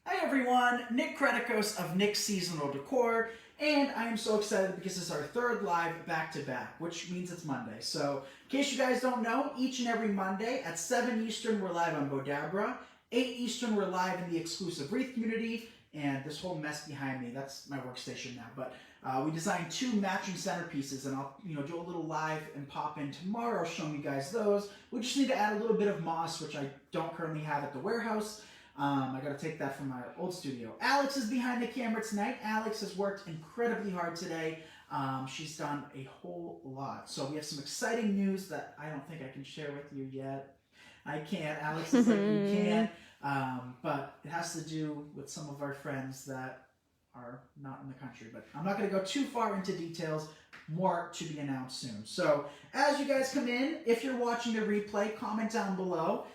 Hi everyone, Nick Kretikos of Nick's Seasonal Decor, and I am so excited because this is our third live back-to-back, which means it's Monday. So, in case you guys don't know, each and every Monday at 7 Eastern we're live on Bodabra, 8 Eastern we're live in the exclusive Wreath community, and this whole mess behind me, that's my workstation now. But we designed 2 matching centerpieces, and I'll do a little live and pop in tomorrow showing you guys those. We just need to add a little bit of moss, which I don't currently have at the warehouse. I got to take that from my old studio. Alex is behind the camera tonight. Alex has worked incredibly hard today. She's done a whole lot. So we have some exciting news that I don't think I can share with you yet. I can't. Alex is like, you can. But it has to do with some of our friends that are not in the country. But I'm not going to go too far into details. More to be announced soon. So as you guys come in, if you're watching the replay, comment down below.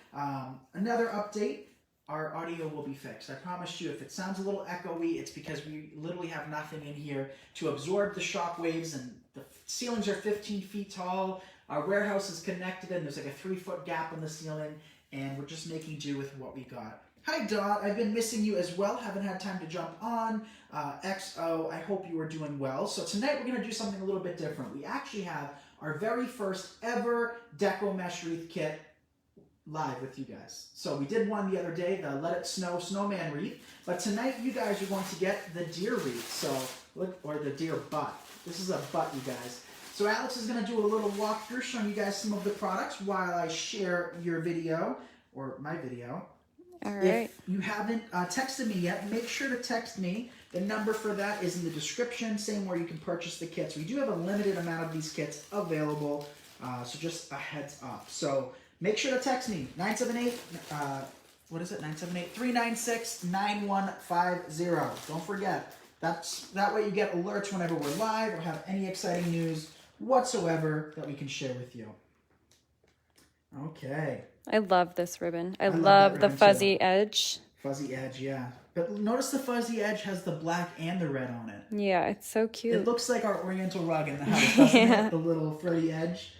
Another update. Our audio will be fixed. I promise you, if it sounds a little echoey, it's because we literally have nothing in here to absorb the shock waves, and the ceilings are 15 feet tall. Our warehouse is connected, and there's like a 3-foot gap in the ceiling, and we're just making do with what we got. Hi, Dot. I've been missing you as well. Haven't had time to jump on. XO, I hope you are doing well. So tonight we're going to do something a little bit different. We actually have our very first ever Deco Mesh Wreath kit live with you guys. So we did one the other day, the Let It Snow Snowman Wreath, but tonight you guys are going to get the deer wreath, so or the deer butt. This is a butt, you guys. So Alex is going to do a little walkthrough showing you guys some of the products while I share your video, or my video. All right. If you haven't texted me yet, make sure to text me. The number for that is in the description, same where you can purchase the kits. We do have a limited amount of these kits available, so just a heads up. So make sure to text me, 978, what is it, 978-396-9150. Don't forget, that way you get alerts whenever we're live or have any exciting news whatsoever that we can share with you. Okay. I love this ribbon. I love love that the ribbon fuzzy too. edge. Fuzzy edge, yeah. But notice the fuzzy edge has the black and the red on it. Yeah, it's so cute. It looks like our oriental rug in the house, doesn't it? The little frilly edge.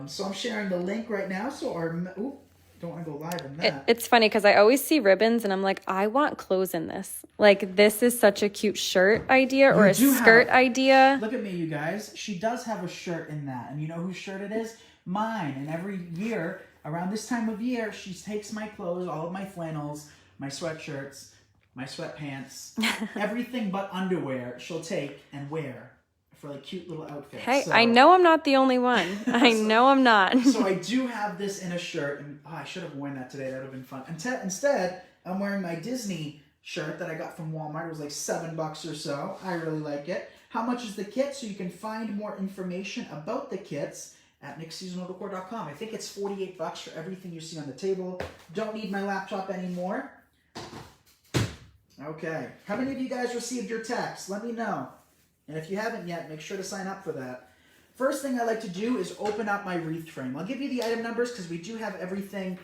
So I'm sharing the link right now. So don't want to go live on that. It's funny because I always see ribbons and I'm like, I want clothes in this. Like, this is such a cute shirt idea or a skirt idea. Look at me, you guys. She does have a shirt in that. And you know whose shirt it is? Mine. And every year, around this time of year, she takes my clothes, all of my flannels, my sweatshirts, my sweatpants, everything but underwear she'll take and wear for like cute little outfits. Hey, so, I know I'm not the only one. I know I'm not. So I do have this in a shirt, and I should have worn that today. That would have been fun. Instead, I'm wearing my Disney shirt that I got from Walmart. It was like $7 or so. I really like it. How much is the kit? So you can find more information about the kits at nickseasonaldecor.com. I think it's $48 for everything you see on the table. Don't need my laptop anymore. Okay. How many of you guys received your text? Let me know. And if you haven't yet, make sure to sign up for that. First thing I like to do is open up my wreath frame. I'll give you the item numbers because we do have everything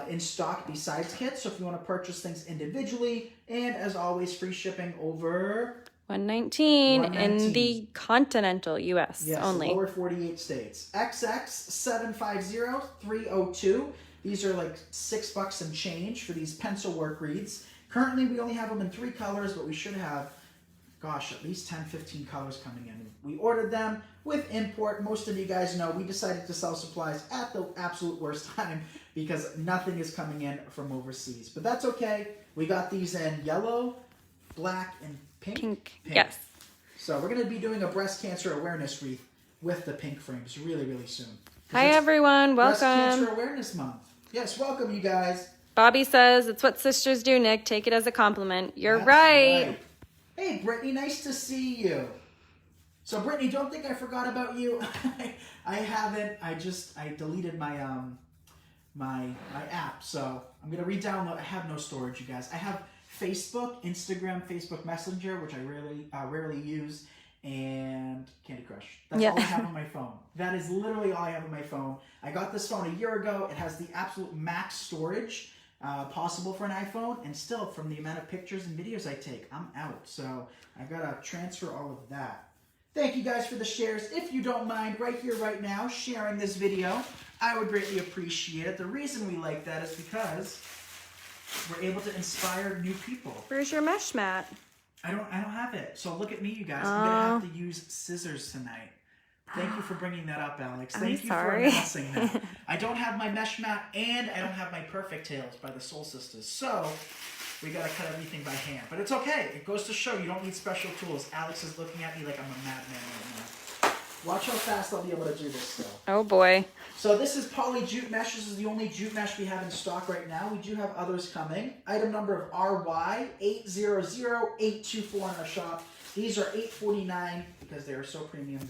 in stock besides kits. So if you want to purchase things individually, and as always, free shipping over $119 in the continental U.S. yes, only. Lower 48 states. XX750302. These are like $6 and change for these pencil work wreaths. Currently, we only have them in 3 colors, but we should have, gosh, at least 10, 15 colors coming in. We ordered them with import. Most of you guys know we decided to sell supplies at the absolute worst time because nothing is coming in from overseas. But that's okay. We got these in yellow, black, and pink. Yes. So we're going to be doing a breast cancer awareness wreath with the pink frames really, really soon. Hi, everyone. Welcome. Breast Cancer Awareness Month. Yes, welcome, you guys. Bobby says, it's what sisters do, Nick. Take it as a compliment. You're That's right. Hey, Brittany, nice to see you. So, Brittany, don't think I forgot about you. I haven't. I deleted my my app, so I'm gonna re-download. I have no storage, you guys. I have Facebook, Instagram, Facebook Messenger, which I rarely use, and Candy Crush. That's all I have on my phone. That is literally all I have on my phone. I got this phone a year ago. It has the absolute max storage possible for an iPhone, and still, from the amount of pictures and videos I take, I'm out. So I've got to transfer all of that. Thank you guys for the shares. If you don't mind, right here, right now, sharing this video, I would greatly appreciate it. The reason we like that is because we're able to inspire new people. Where's your mesh mat? I don't have it. So look at me, you guys. I'm gonna have to use scissors tonight. Thank you for bringing that up, Alex. Thank you for announcing that. I don't have my mesh mat and I don't have my Perfect Tails by the Soul Sisters. So we gotta cut everything by hand. But it's okay. It goes to show you don't need special tools. Alex is looking at me like I'm a madman right now. Watch how fast I'll be able to do this still. Oh boy. So this is poly jute mesh. This is the only jute mesh we have in stock right now. We do have others coming. Item number of RY800824 in our shop. These are $8.49 because they are so premium and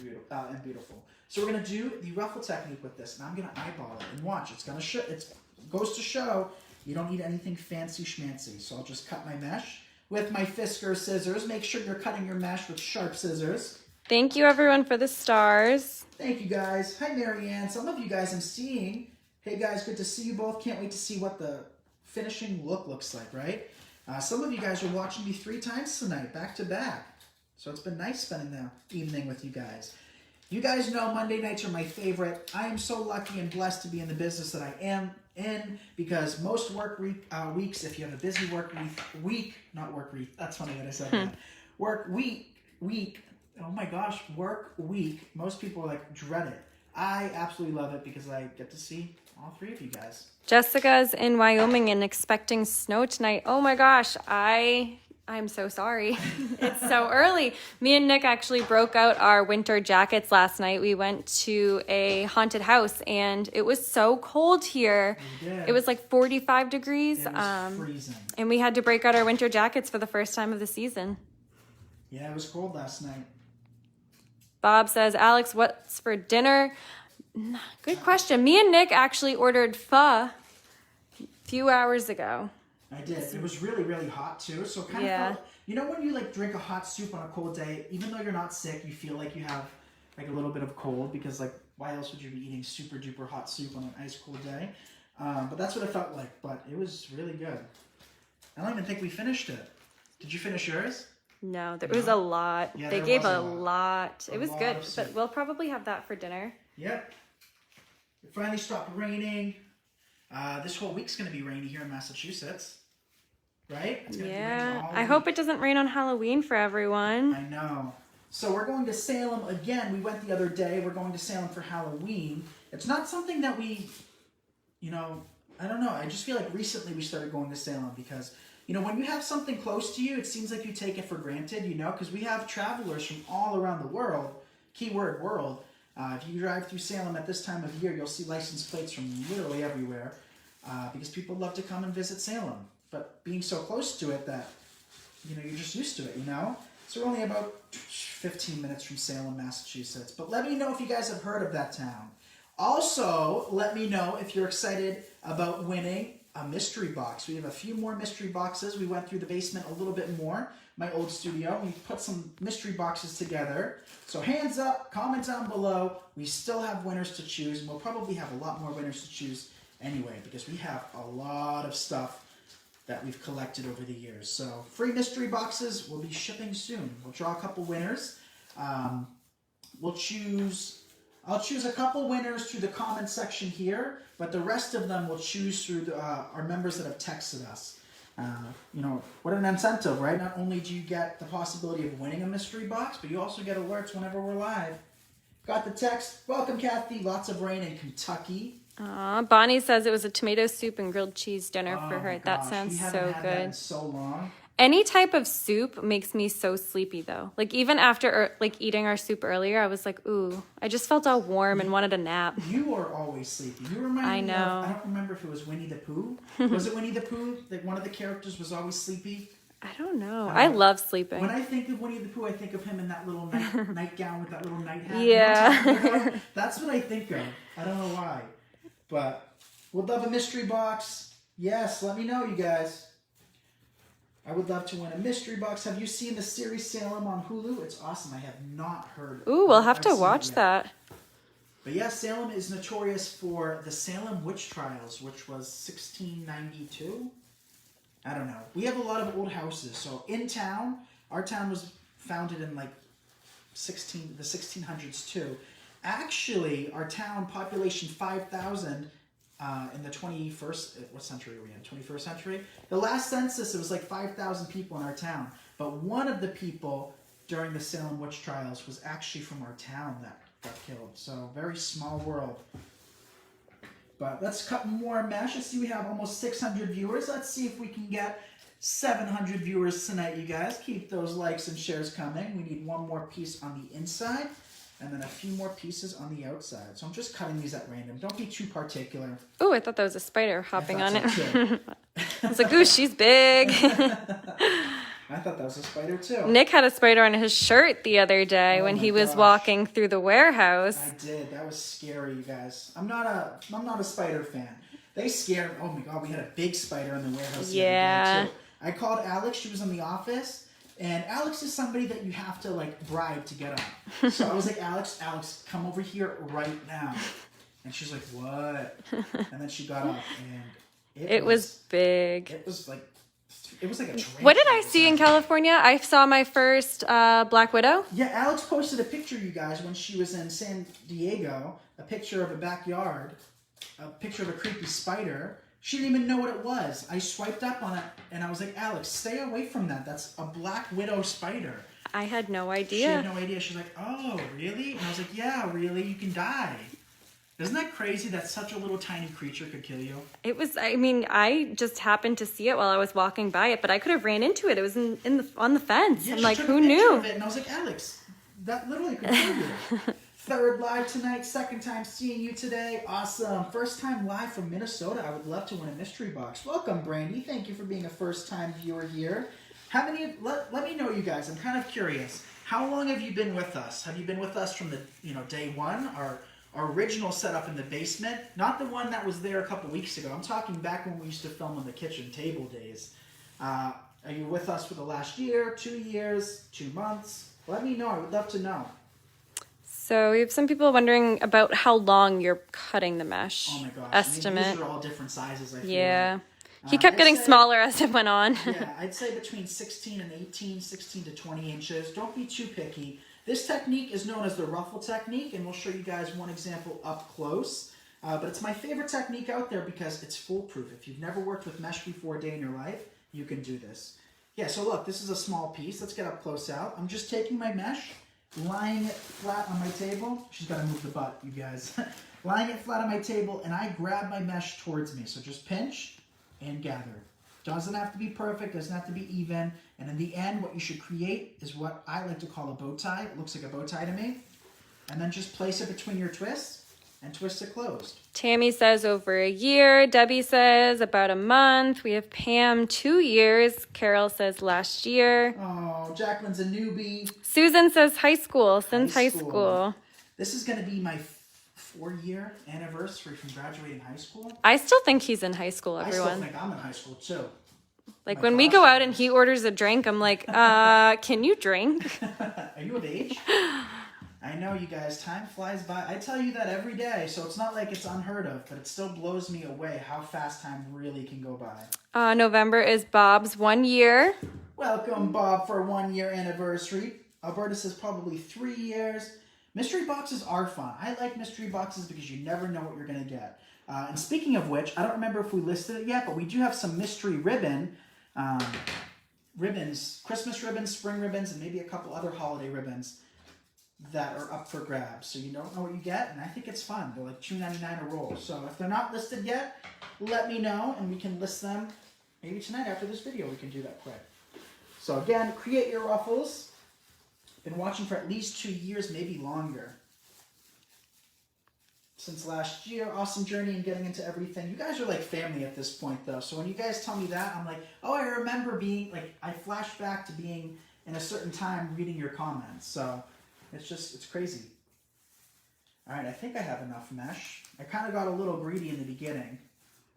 beautiful. So we're gonna do the ruffle technique with this, and I'm gonna eyeball it and watch. It's gonna show. It goes to show you don't need anything fancy schmancy. So I'll just cut my mesh with my Fisker scissors. Make sure you're cutting your mesh with sharp scissors. Thank you, everyone, for the stars. Thank you, guys. Hi, Marianne. Some of you guys I'm seeing. Hey, guys, good to see you both. Can't wait to see what the finishing look looks like, right? Some of you guys are watching me 3 times tonight, back to back. So it's been nice spending the evening with you guys. You guys know Monday nights are my favorite. I am so lucky and blessed to be in the business that I am in because most work weeks, if you have a busy work week, not work week, that's funny that I said that. Work week, oh my gosh, work week, most people like dread it. I absolutely love it because I get to see all 3 of you guys. Jessica's in Wyoming and expecting snow tonight. Oh my gosh, I'm so sorry. It's so early. Me and Nick actually broke out our winter jackets last night. We went to a haunted house and it was so cold here. It was like 45 degrees. It was freezing. And we had to break out our winter jackets for the first time of the season. Yeah, it was cold last night. Bob says, Alex, what's for dinner? Good question. Me and Nick actually ordered pho a few hours ago. I did. It was really, really hot too. So kind of felt, you know when you like drink a hot soup on a cold day, even though you're not sick, you feel like you have like a little bit of cold because like why else would you be eating super duper hot soup on an ice cold day? But that's what it felt like. But it was really good. I don't even think we finished it. Did you finish yours? No, there was a lot. Yeah, they gave a lot. It was good, soup. but we'll probably have that for dinner. Yep. It finally stopped raining. This whole week's going to be rainy here in Massachusetts. Right? It's gonna be raining all I week. hope it doesn't rain on Halloween for everyone. I know. So we're going to Salem again. We went the other day. We're going to Salem for Halloween. It's not something that we, I don't know. I just feel like recently we started going to Salem because, when you have something close to you, it seems like you take it for granted, because we have travelers from all around the world, keyword world. If you drive through Salem at this time of year, you'll see license plates from literally everywhere because people love to come and visit Salem. But being so close to it that, you're just used to it, So we're only about 15 minutes from Salem, Massachusetts. But let me know if you guys have heard of that town. Also, let me know if you're excited about winning a mystery box. We have a few more mystery boxes. We went through the basement a little bit more, my old studio. We put some mystery boxes together. So hands up, comment down below. We still have winners to choose, and we'll probably have a lot more winners to choose anyway because we have a lot of stuff that we've collected over the years. So free mystery boxes will be shipping soon. We'll draw a couple winners. I'll choose a couple winners through the comment section here, but the rest of them we'll choose through our members that have texted us. What an incentive, right? Not only do you get the possibility of winning a mystery box, but you also get alerts whenever we're live. Got the text. Welcome, Kathy. Lots of rain in Kentucky. Bonnie says it was a tomato soup and grilled cheese dinner for her. Gosh, that sounds we so haven't had good. that in so long. Any type of soup makes me so sleepy though. Like even after eating our soup earlier, I was like, ooh, I just felt all warm and wanted a nap. You are always sleepy. You remind me of, I don't remember if it was Winnie the Pooh. Was it Winnie the Pooh that one of the characters was always sleepy? I don't know. I love sleeping. When I think of Winnie the Pooh, I think of him in that little nightgown with that little night hat. Yeah. That's what I think of. I don't know why. But we'll love a mystery box. Yes, let me know, you guys. I would love to win a mystery box. Have you seen the series Salem on Hulu? It's awesome. I have not heard. Ooh, we'll have to watch that. But yeah, Salem is notorious for the Salem witch trials, which was 1692. I don't know. We have a lot of old houses. So in town, our town was founded in like the 1600s too. Actually, our town, population 5,000, in the 21st, what century are we in? 21st century? The last census, it was like 5,000 people in our town. But one of the people during the Salem witch trials was actually from our town that got killed. So very small world. But let's cut more mesh. I see we have almost 600 viewers. Let's see if we can get 700 viewers tonight, you guys. Keep those likes and shares coming. We need one more piece on the inside and then a few more pieces on the outside. So I'm just cutting these at random. Don't be too particular. Oh, I thought that was a spider hopping on it. So I was like, ooh, she's big. I thought that was a spider too. Nick had a spider on his shirt the other day when he was walking through the warehouse. I did. That was scary, you guys. I'm not a spider fan. They scared. Oh my god, we had a big spider in the warehouse the other day too. I called Alex. She was in the office, and Alex is somebody that you have to like bribe to get on. So I was like, Alex, come over here right now. And she's like, what? And then she got up, and it was big. It was like a train. What did I see in California? I saw my first Black Widow. Yeah, Alex posted a picture, you guys, when she was in San Diego, a picture of a backyard, a picture of a creepy spider. She didn't even know what it was. I swiped up on it, and I was like, Alex, stay away from that. That's a Black Widow spider. I had no idea. She had no idea. She's like, oh, really? And I was like, yeah, really? You can die. Isn't that crazy that such a little tiny creature could kill you? It was, I mean, I just happened to see it while I was walking by it, but I could have ran into it. It was on the fence. Yeah, I'm like, took who a picture knew? of it, and I was like, Alex, that literally could kill you. Third live tonight, second time seeing you today. Awesome. First time live from Minnesota. I would love to win a mystery box. Welcome, Brandy. Thank you for being a first time viewer here. How many, let me know, you guys. I'm kind of curious. How long have you been with us? Have you been with us from the, day one? Our original setup in the basement, not the one that was there a couple weeks ago. I'm talking back when we used to film on the kitchen table days. Are you with us for the last year, 2 years, 2 months? Let me know. I would love to know. So we have some people wondering about how long you're cutting the mesh. Oh my gosh. Estimate. These are all different sizes, I feel. Yeah. He kept getting smaller as it went on. Yeah, I'd say between 16 and 18, 16 to 20 inches. Don't be too picky. This technique is known as the Ruffle Technique, and we'll show you guys one example up close. But it's my favorite technique out there because it's foolproof. If you've never worked with mesh before a day in your life, you can do this. Yeah, so look, this is a small piece. Let's get up close out. I'm just taking my mesh, lying it flat on my table. She's got to move the butt, you guys. Lying it flat on my table, and I grab my mesh towards me. So just pinch and gather. Doesn't have to be perfect, doesn't have to be even. And in the end, what you should create is what I like to call a bow tie. It looks like a bow tie to me. And then just place it between your twists and twist it closed. Tammy says over a year. Debbie says about a month. We have Pam 2 years. Carol says last year. Oh, Jacqueline's a newbie. Susan says high school, since high school. This is going to be my 4-year anniversary from graduating high school. I still think he's in high school, everyone. I still think I'm in high school, too. Like when we go out and he orders a drink, I'm like, can you drink? Are you of age? I know, you guys, time flies by. I tell you that every day, so it's not like it's unheard of, but it still blows me away how fast time really can go by. November is Bob's 1 year. Welcome, Bob, for a 1-year anniversary. Alberta says probably 3 years. Mystery boxes are fun. I like mystery boxes because you never know what you're going to get. And speaking of which, I don't remember if we listed it yet, but we do have some mystery ribbons, Christmas ribbons, spring ribbons, and maybe a couple other holiday ribbons that are up for grabs. So you don't know what you get, and I think it's fun. They're like $2.99 a roll. So if they're not listed yet, let me know, and we can list them maybe tonight after this video. We can do that quick. So again, create your ruffles. Been watching for at least 2 years, maybe longer. Since last year, awesome journey in getting into everything. You guys are like family at this point, though. So when you guys tell me that, I'm like, oh, I remember being, like, I flash back to being in a certain time reading your comments. So it's crazy. All right, I think I have enough mesh. I kind of got a little greedy in the beginning.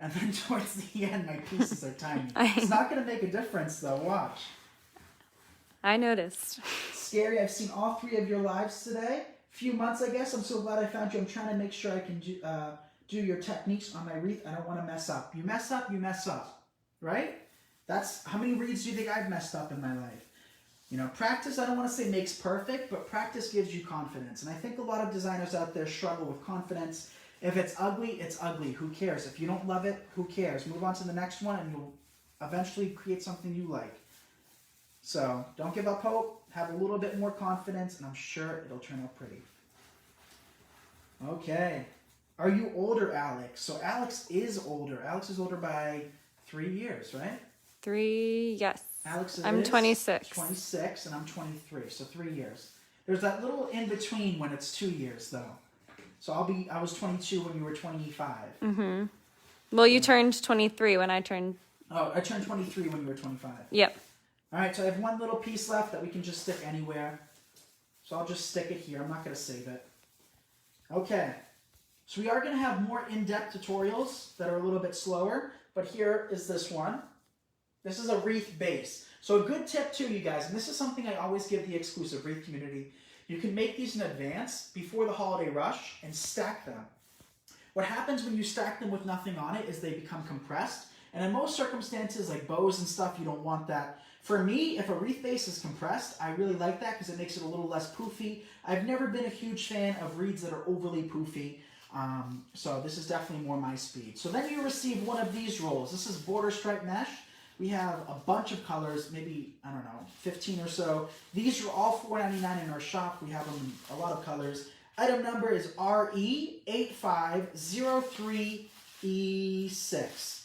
And then towards the end, my pieces are tiny. It's not going to make a difference, though. Watch. I noticed. Scary. I've seen all 3 of your lives today. Few months, I guess. I'm so glad I found you. I'm trying to make sure I can do your techniques on my wreath. I don't want to mess up. You mess up, you mess up. Right? That's how many reeds do you think I've messed up in my life? You know, practice, I don't want to say makes perfect, but practice gives you confidence. And I think a lot of designers out there struggle with confidence If it's ugly, it's ugly. Who cares? If you don't love it, who cares? Move on to the next one and you'll eventually create something you like. So don't give up hope. Have a little bit more confidence and I'm sure it'll turn out pretty. Okay. Are you older, Alex? So Alex is older. Alex is older by 3 years, right? 3, yes. Alex is... I'm 26. 26 and I'm 23, so 3 years. There's that little in between when it's 2 years, though. So I was 22 when you were 25. Mm-hmm. Well, you turned 23 when I turned... Oh, I turned 23 when you were 25. Yep. All right, so I have one little piece left that we can just stick anywhere. So I'll just stick it here. I'm not going to save it. Okay. So we are going to have more in-depth tutorials that are a little bit slower. But here is this one. This is a Wreath Base. So a good tip too, you guys, and this is something I always give the exclusive Wreath community. You can make these in advance before the holiday rush and stack them. What happens when you stack them with nothing on it is they become compressed. And in most circumstances, like bows and stuff, you don't want that. For me, if a Wreath Base is compressed, I really like that because it makes it a little less poofy. I've never been a huge fan of reeds that are overly poofy. So this is definitely more my speed. So then you receive one of these rolls. This is border stripe mesh. We have a bunch of colors, maybe, I don't know, 15 or so. These are all $4.99 in our shop. We have them in a lot of colors. Item number is RE8503E6.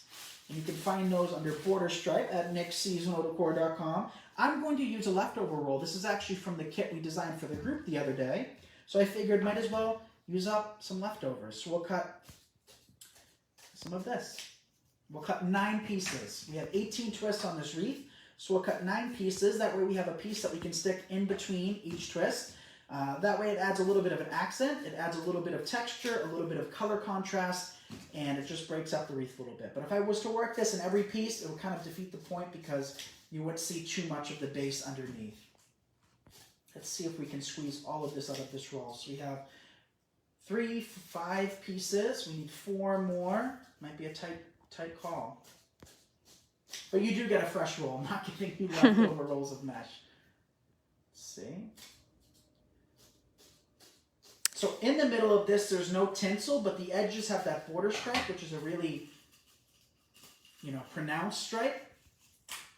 And you can find those under border stripe at nickseasonaldecor.com. I'm going to use a leftover roll. This is actually from the kit we designed for the group the other day. So I figured might as well use up some leftovers. So we'll cut some of this. We'll cut 9 pieces. We have 18 twists on this wreath, so we'll cut 9 pieces. That way we have a piece that we can stick in between each twist. That way it adds a little bit of an accent, it adds a little bit of texture, a little bit of color contrast, and it just breaks up the wreath a little bit. But if I was to work this in every piece, it would kind of defeat the point because you wouldn't see too much of the base underneath. Let's see if we can squeeze all of this out of this roll. So we have 5 pieces. We need 4 more. Might be a tight call. But you do get a fresh roll. I'm not giving you leftover rolls of mesh. Let's see. So in the middle of this, there's no tinsel, but the edges have that border stripe, which is a really, pronounced stripe.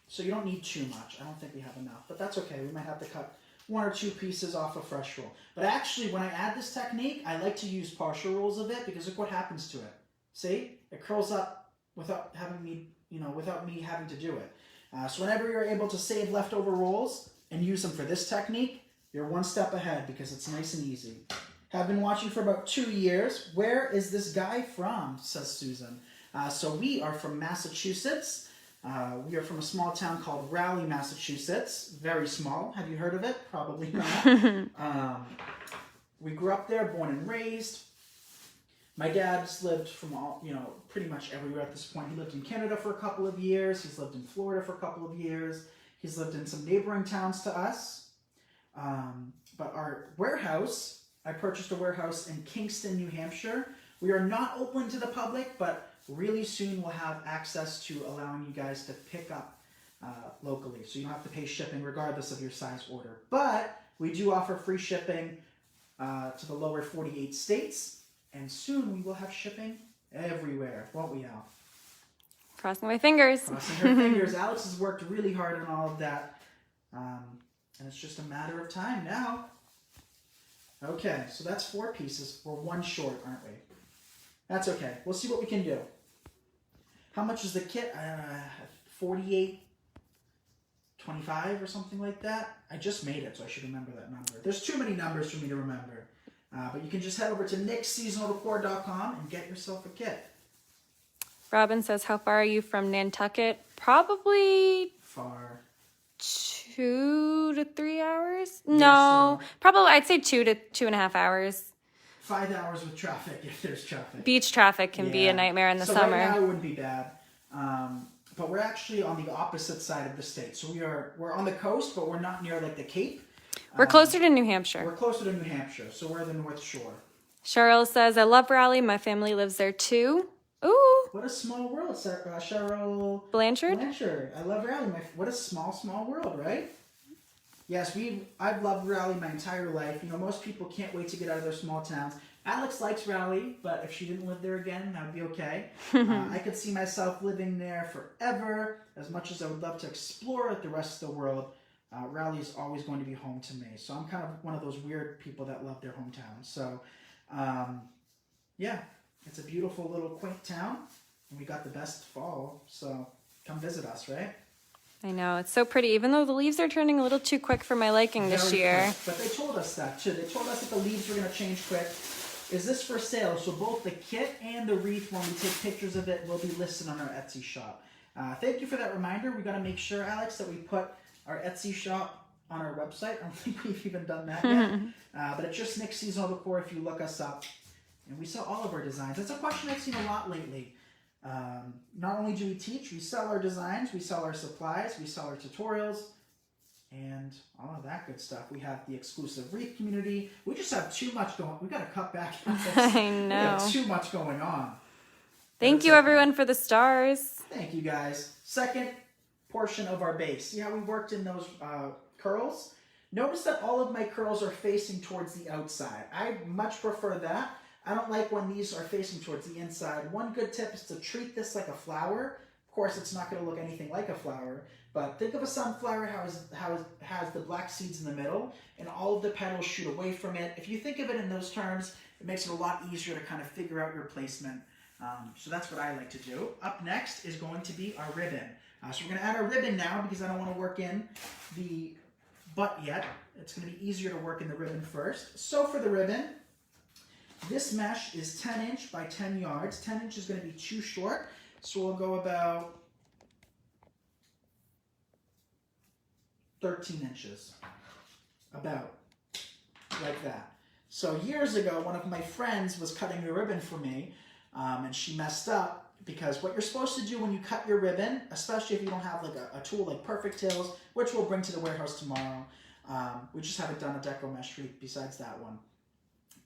So you don't need too much. I don't think we have enough, but that's okay. We might have to cut 1 or 2 pieces off a fresh roll. But actually, when I add this technique, I like to use partial rolls of it because look what happens to it. See? It curls up without having me, without me having to do it. So whenever you're able to save leftover rolls and use them for this technique, you're one step ahead because it's nice and easy. Have been watching for about 2 years. Where is this guy from? Says Susan. So we are from Massachusetts. We are from a small town called Raleigh, Massachusetts. Very small. Have you heard of it? Probably not. We grew up there, born and raised. My dad's lived from pretty much everywhere at this point. He lived in Canada for a couple of years. He's lived in Florida for a couple of years. He's lived in some neighboring towns to us. But our warehouse, I purchased a warehouse in Kingston, New Hampshire. We are not open to the public, but really soon we'll have access to allowing you guys to pick up locally. So you don't have to pay shipping regardless of your size order. But we do offer free shipping to the lower 48 states. And soon we will have shipping everywhere, won't we, Al? Crossing my fingers. Crossing her fingers. Alex has worked really hard on all of that. And it's just a matter of time now. Okay, so that's 4 pieces. We're 1 short, aren't we? That's okay. We'll see what we can do. How much is the kit? $48.25 or something like that. I just made it, so I should remember that number. There's too many numbers for me to remember. But you can just head over to nickseasonaldecor.com and get yourself a kit. Robin says, how far are you from Nantucket? Probably Far. 2 to 3 hours? No, probably I'd say 2 to 2.5 hours. 5 hours with traffic if there's traffic. Beach traffic can be a nightmare in the summer. Right now it wouldn't be bad. But we're actually on the opposite side of the state. So we're on the coast, but we're not near like the Cape. We're closer to New Hampshire. We're closer to New Hampshire, so we're the North Shore. Cheryl says, I love Raleigh. My family lives there too. Ooh. What a small world, Cheryl Blanchard. I love Raleigh. What a small world, right? Yes, I've loved Raleigh my entire life. Most people can't wait to get out of their small towns. Alex likes Raleigh, but if she didn't live there again, that would be okay. I could see myself living there forever. As much as I would love to explore the rest of the world, Raleigh is always going to be home to me. So I'm kind of one of those weird people that love their hometown. So, yeah, it's a beautiful little quaint town, and we got the best fall. So come visit us, right? I know, it's so pretty, even though the leaves are turning a little too quick for my liking this year. Quick. But they told us that too. They told us that the leaves were going to change quick. Is this for sale? So both the kit and the wreath, when we take pictures of it, will be listed on our Etsy shop. Thank you for that reminder. We got to make sure, Alex, that we put our Etsy shop on our website. I don't think we've even done that yet. But it's just Nick Seasonal Decor if you look us up. And we sell all of our designs. That's a question I've seen a lot lately. Not only do we teach, we sell our designs, we sell our supplies, we sell our tutorials, and all of that good stuff. We have the exclusive wreath community. We just have too much going. We got to cut back on this. I know. We have too much going on. Thank you, everyone, for the stars. Thank you, guys. Second portion of our base. See how we worked in those curls? Notice that all of my curls are facing towards the outside. I much prefer that. I don't like when these are facing towards the inside. One good tip is to treat this like a flower. Of course, it's not going to look anything like a flower, but think of a sunflower how it has the black seeds in the middle, and all of the petals shoot away from it. If you think of it in those terms, it makes it a lot easier to kind of figure out your placement. So that's what I like to do. Up next is going to be our ribbon. So we're going to add our ribbon now because I don't want to work in the butt yet. It's going to be easier to work in the ribbon first. So for the ribbon, this mesh is 10 inch by 10 yards. 10 inch is going to be too short, so we'll go about 13 inches. About like that. So years ago, one of my friends was cutting the ribbon for me, and she messed up because what you're supposed to do when you cut your ribbon, especially if you don't have like a tool like Perfect Tails, which we'll bring to the warehouse tomorrow, we just haven't done a Deco mesh wreath besides that one.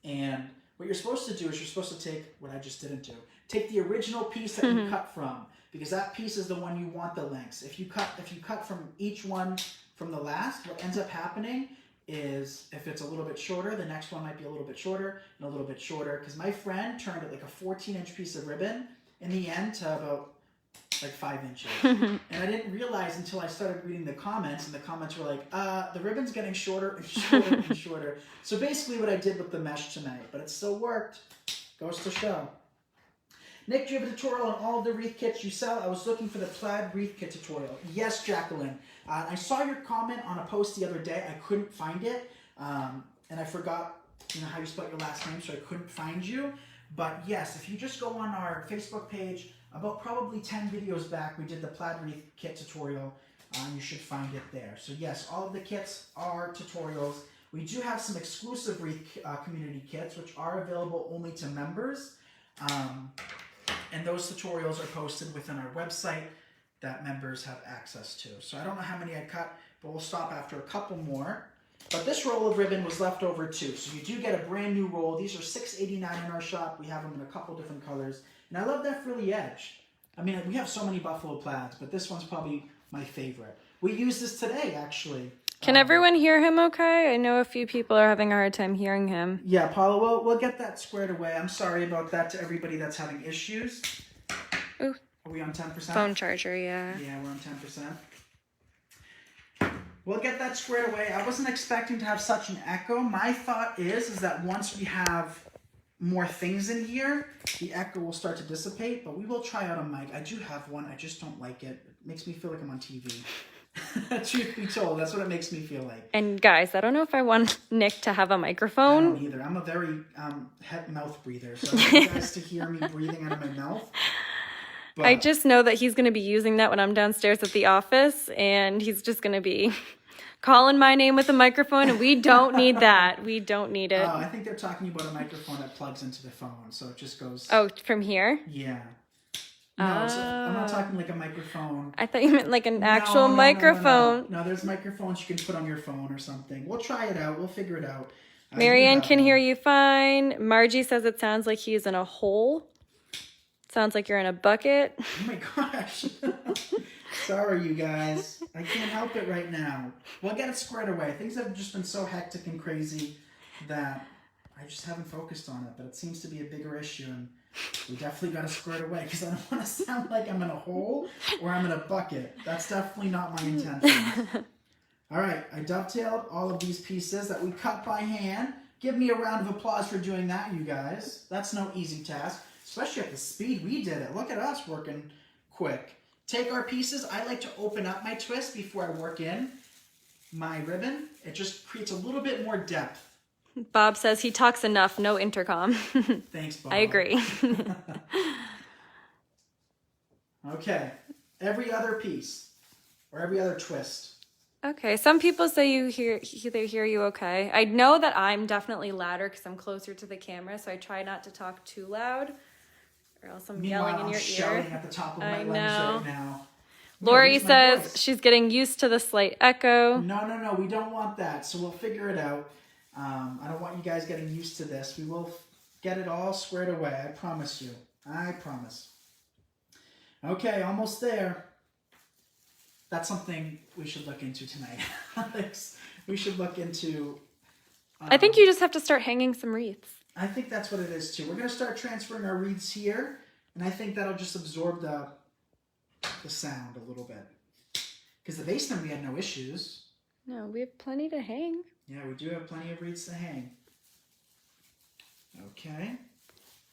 And what you're supposed to do is you're supposed to take, what I just didn't do, take the original piece that you cut from, because that piece is the one you want the lengths. If you cut from each one from the last, what ends up happening is if it's a little bit shorter, the next one might be a little bit shorter and a little bit shorter, because my friend turned it like a 14-inch piece of ribbon in the end to about like 5 inches. And I didn't realize until I started reading the comments, and the comments were like, the ribbon's getting shorter and shorter and shorter. So basically what I did with the mesh tonight, but it still worked. Goes to show. Nick, do you have a tutorial on all of the wreath kits you sell? I was looking for the plaid wreath kit tutorial. Yes, Jacqueline. I saw your comment on a post the other day. I couldn't find it, and I forgot how you spell your last name, so I couldn't find you. But yes, if you just go on our Facebook page, about probably 10 videos back, we did the plaid wreath kit tutorial. You should find it there. So yes, all of the kits are tutorials. We do have some exclusive wreath community kits, which are available only to members. And those tutorials are posted within our website that members have access to. So I don't know how many I cut, but we'll stop after a couple more. But this roll of ribbon was left over too. So you do get a brand new roll. These are $6.89 in our shop. We have them in a couple different colors. And I love that frilly edge. I mean, we have so many buffalo plaids, but this one's probably my favorite. We used this today, actually. Can everyone hear him okay? I know a few people are having a hard time hearing him. Yeah, Paula, we'll get that squared away. I'm sorry about that to everybody that's having issues. Ooh. Are we on 10%? Phone charger, yeah. Yeah, we're on 10%. We'll get that squared away. I wasn't expecting to have such an echo. My thought is that once we have more things in here, the echo will start to dissipate, but we will try out a mic. I do have one. I just don't like it. It makes me feel like I'm on TV. Truth be told, that's what it makes me feel like. And guys, I don't know if I want Nick to have a microphone. I don't either. I'm a very mouth breather, so I want you guys to hear me breathing out of my mouth. But I just know that he's going to be using that when I'm downstairs at the office, and he's just going to be calling my name with a microphone, and we don't need that. We don't need it. I think they're talking about a microphone that plugs into the phone, so it just goes... Oh, from here? Yeah. No, I'm not talking like a microphone. I thought you meant like an actual microphone. No, there's microphones you can put on your phone or something. We'll try it out. We'll figure it out. Marianne can hear you fine. Margie says it sounds like he's in a hole. Sounds like you're in a bucket. Oh my gosh. Sorry, you guys. I can't help it right now. We'll get it squared away. Things have just been so hectic and crazy that I just haven't focused on it, but it seems to be a bigger issue, and we definitely got to square it away because I don't want to sound like I'm in a hole or I'm in a bucket. That's definitely not my intention. All right, I dovetailed all of these pieces that we cut by hand. Give me a round of applause for doing that, you guys. That's no easy task, especially at the speed we did it. Look at us working quick. Take our pieces. I like to open up my twist before I work in my ribbon. It just creates a little bit more depth. Bob says he talks enough, no intercom. Thanks, Bob. I agree. Okay, every other piece or every other twist. Okay, some people say they hear you okay. I know that I'm definitely louder because I'm closer to the camera, so I try not to talk too loud, or else I'm yelling in your I'm shouting ear. at the top of my I lungs know. right now. Lori Where's my says voice? she's getting used to the slight echo. No, we don't want that, so we'll figure it out. I don't want you guys getting used to this. We will get it all squared away, I promise you. I promise. Okay, almost there. That's something we should look into tonight, Alex. We should look into... I think you just have to start hanging some wreaths. I think that's what it is, too. We're going to start transferring our wreaths here, and I think that'll just absorb the sound a little bit. Because the basement, we had no issues. No, we have plenty to hang. Yeah, we do have plenty of wreaths to hang. Okay.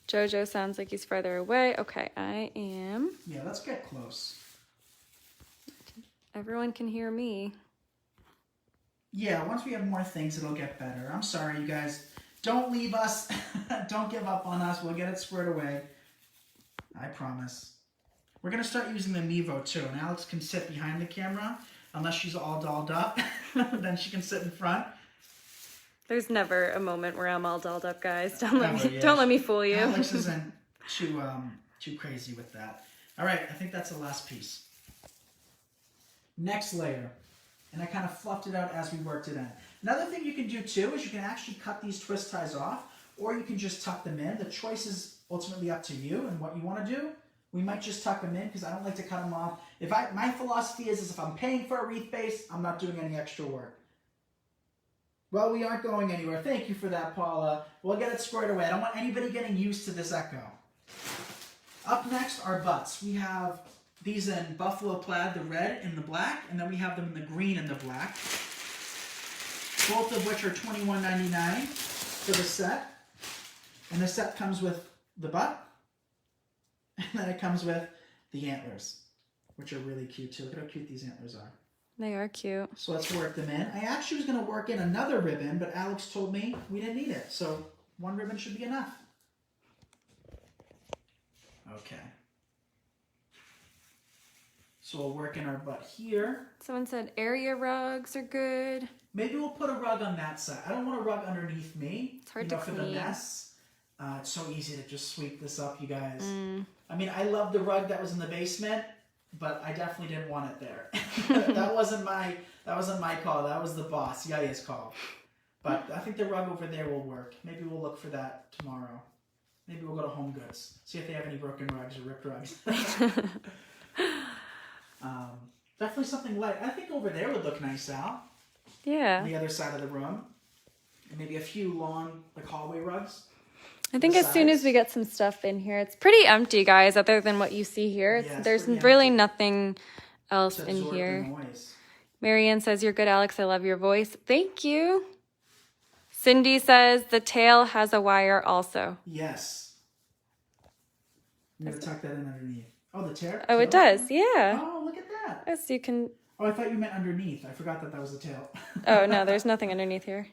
Jojo sounds like he's further away. Okay, I am. Yeah, let's get close. Everyone can hear me. Yeah, once we have more things, it'll get better. I'm sorry, you guys. Don't leave us. Don't give up on us. We'll get it squared away. I promise. We're going to start using the Mevo, too. And Alex can sit behind the camera, unless she's all dolled up. Then she can sit in front. There's never a moment where I'm all dolled up, guys. Don't let me fool you. Alex isn't too crazy with that. All right, I think that's the last piece. Next layer. And I kind of fluffed it out as we worked it in. Another thing you can do too is you can actually cut these twist ties off, or you can just tuck them in. The choice is ultimately up to you and what you want to do. We might just tuck them in because I don't like to cut them off. My philosophy is if I'm paying for a wreath base, I'm not doing any extra work. Well, we aren't going anywhere. Thank you for that, Paula. We'll get it squared away. I don't want anybody getting used to this echo. Up next are butts. We have these in buffalo plaid, the red and the black, and then we have them in the green and the black. Both of which are $21.99 for the set. And the set comes with the butt, and then it comes with the antlers, which are really cute too. Look at how cute these antlers are. They are cute. So let's work them in. I actually was going to work in another ribbon, but Alex told me we didn't need it. So one ribbon should be enough. Okay. So we'll work in our butt here. Someone said area rugs are good. Maybe we'll put a rug on that side. I don't want a rug underneath me. It's hard to for the clean. mess. It's so easy to just sweep this up, you guys. I mean, I love the rug that was in the basement, but I definitely didn't want it there. that wasn't my call. That was the boss, Yaya's call. But I think the rug over there will work. Maybe we'll look for that tomorrow. Maybe we'll go to Home Goods, see if they have any broken rugs or ripped rugs. Definitely something light. I think over there would look nice, Al. Yeah. On the other side of the room. And maybe a few long, like hallway rugs. I think as soon as we get some stuff in here, it's pretty empty, guys, other than what you see here. Yeah, there's pretty really empty. nothing else To in absorb here. the noise. Marianne says, you're good, Alex. I love your voice. Thank you. Cindy says, the tail has a wire also. Yes. I'm going to tuck that in underneath. Oh, the tail? Oh, it does. Yeah. Oh, look at that. Yes, you can. Oh, I thought you meant underneath. I forgot that was the tail. Oh, no, there's nothing underneath here.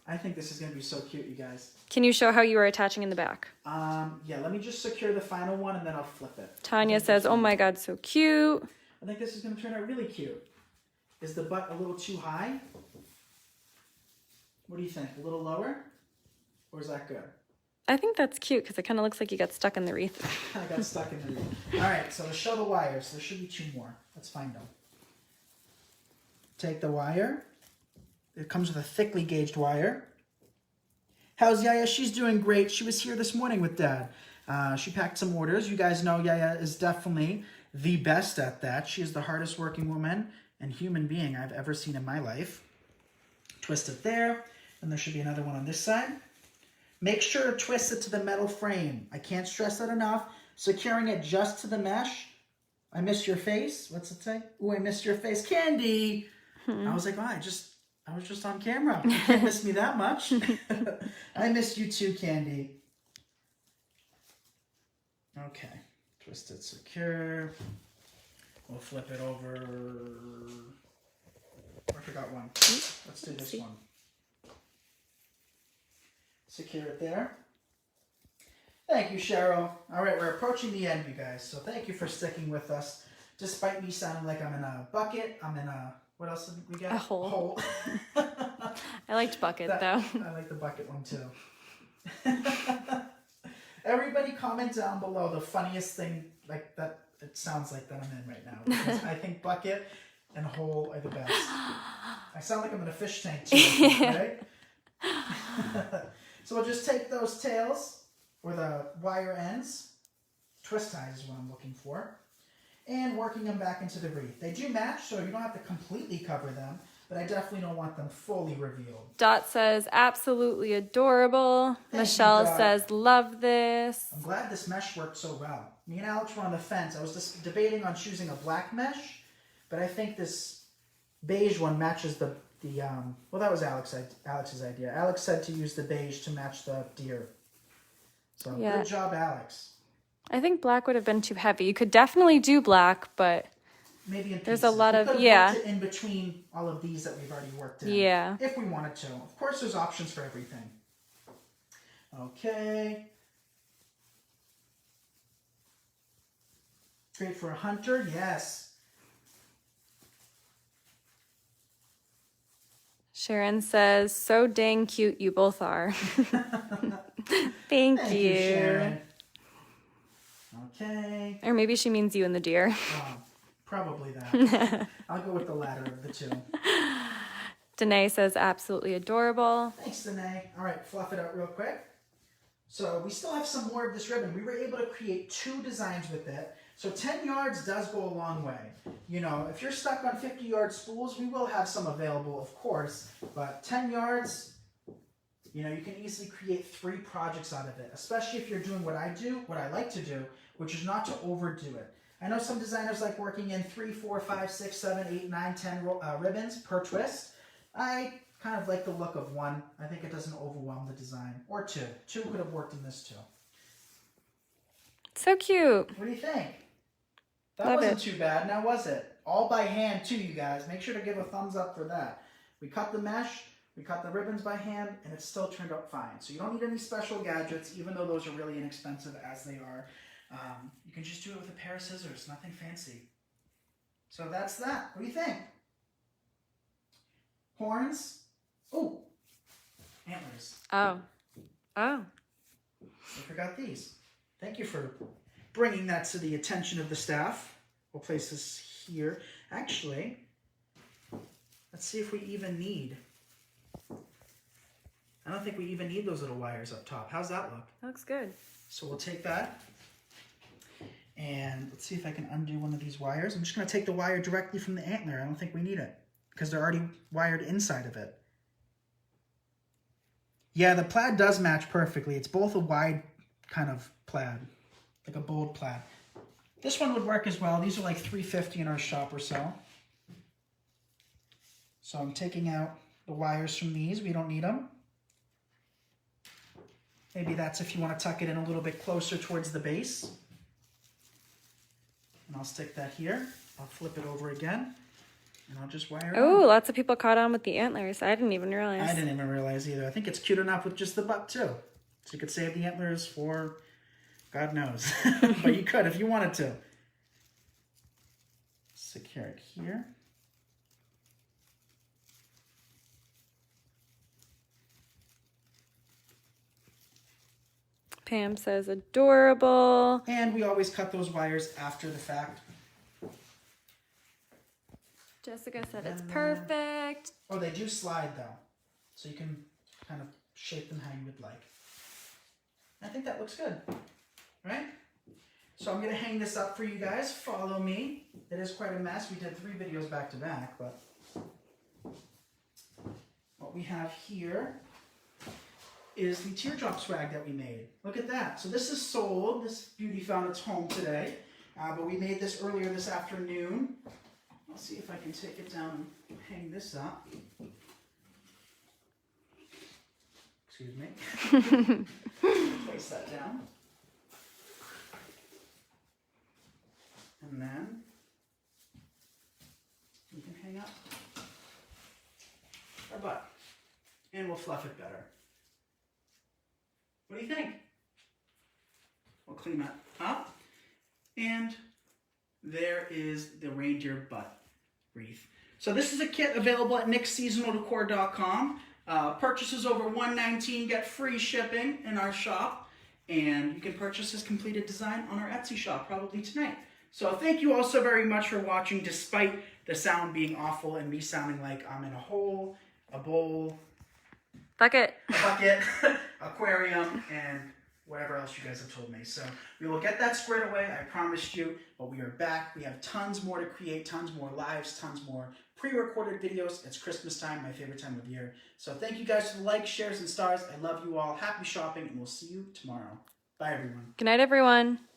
I think this is going to be so cute, you guys. Can you show how you are attaching in the back? Yeah, let me just secure the final one and then I'll flip it. Tanya says, oh my God, so cute. I think this is going to turn out really cute. Is the butt a little too high? What do you think? A little lower? Or is that good? I think that's cute because it kind of looks like you got stuck in the wreath. I got stuck in the room. All right, so to show the wires, there should be two more. Let's find them. Take the wire. It comes with a thickly gauged wire. How's Yaya? She's doing great. She was here this morning with Dad. She packed some orders. You guys know Yaya is definitely the best at that. She is the hardest working woman and human being I've ever seen in my life. Twist it there, and there should be another one on this side. Make sure to twist it to the metal frame. I can't stress that enough. Securing it just to the mesh. I missed your face. What's it say? Ooh, I missed your face. Candy! I was like, oh, I was just on camera. You can't miss me that much. I missed you too, Candy. Okay. Twist it secure. We'll flip it over. I forgot one. Let's do this one. Secure it there. Thank you, Cheryl. All right, we're approaching the end, you guys. So thank you for sticking with us. Despite me sounding like I'm in a bucket, I'm in a, what else did we get? A hole. A hole. I liked bucket, though. I like the bucket one, too. Everybody comment down below the funniest thing like that it sounds like that I'm in right now. Because I think bucket and hole are the best. I sound like I'm in a fish tank, too, right? So we'll just take those tails, or the wire ends, twist ties is what I'm looking for, and working them back into the wreath. They do match, so you don't have to completely cover them, but I definitely don't want them fully revealed. Dot says, absolutely adorable. Michelle says, love this. I'm glad this mesh worked so well. Me and Alex were on the fence. I was just debating on choosing a black mesh, but I think this beige one matches the well, that was Alex's idea. Alex said to use the beige to match the deer. So Good job, Alex. I think black would have been too heavy. You could definitely do black, but maybe in there's pieces. a lot of worked it in between all of these that we've already worked in. Yeah. If we wanted to. Of course, there's options for everything. Okay. Great for a hunter. Yes. Sharon says, so dang cute you both are. Thank you. Sharon. Okay. Or maybe she means you and the deer. Probably that. I'll go with the latter of the two. Danae says, absolutely adorable. Thanks, Danae. All right, fluff it out real quick. So we still have some more of this ribbon. We were able to create 2 designs with it. So 10 yards does go a long way. You know, if you're stuck on 50-yard spools, we will have some available, of course. But 10 yards, you know, you can easily create 3 projects out of it, especially if you're doing what I do, what I like to do, which is not to overdo it. I know some designers like working in 3, 4, 5, 6, 7, 8, 9, 10 ribbons per twist. I kind of like the look of 1. I think it doesn't overwhelm the design. Or 2. 2 could have worked in this too. So cute. What do you think? That Love wasn't it. too bad, now was it? All by hand too, you guys. Make sure to give a thumbs up for that. We cut the mesh, we cut the ribbons by hand, and it still turned out fine. So you don't need any special gadgets, even though those are really inexpensive as they are. You can just do it with a pair of scissors, nothing fancy. So that's that. What do you think? Horns. Oh, antlers. Oh. I forgot these. Thank you for bringing that to the attention of the staff. We'll place this here. Actually, let's see if we even need. I don't think we even need those little wires up top. How's that look? That looks good. So we'll take that. And let's see if I can undo one of these wires. I'm just going to take the wire directly from the antler. I don't think we need it because they're already wired inside of it. Yeah, the plaid does match perfectly. It's both a wide kind of plaid, like a bold plaid. This one would work as well. These are like $3.50 in our shop or so. So I'm taking out the wires from these. We don't need them. Maybe that's if you want to tuck it in a little bit closer towards the base. And I'll stick that here. I'll flip it over again. And I'll just wire it Oh, on. lots of people caught on with the antlers. I didn't even realize. I didn't even realize either. I think it's cute enough with just the butt too. So you could save the antlers for God knows. But you could if you wanted to. Secure it here. Pam says adorable. And we always cut those wires after the fact. Jessica said it's perfect. Oh, they do slide though. So you can kind of shape them how you would like. I think that looks good, right? So I'm going to hang this up for you guys. Follow me. It is quite a mess. We did 3 videos back to back, but what we have here is the teardrop swag that we made. Look at that. So this is sold. This beauty found its home today. But we made this earlier this afternoon. I'll see if I can take it down and hang this up. Excuse me. Place that down. And then we can hang up our butt. And we'll fluff it better. What do you think? We'll clean that up. And there is the reindeer butt wreath. So this is a kit available at nicksseasonaldecor.com. Purchases over $119 get free shipping in our shop. And you can purchase this completed design on our Etsy shop probably tonight. So thank you all so very much for watching, despite the sound being awful and me sounding like I'm in a hole, a bowl, Bucket. a bucket, aquarium, and whatever else you guys have told me. So we will get that squared away, I promised you, but we are back. We have tons more to create, tons more lives, tons more pre-recorded videos. It's Christmas time, my favorite time of year. So thank you guys for the likes, shares, and stars. I love you all. Happy shopping, and we'll see you tomorrow. Bye, everyone. Good night, everyone.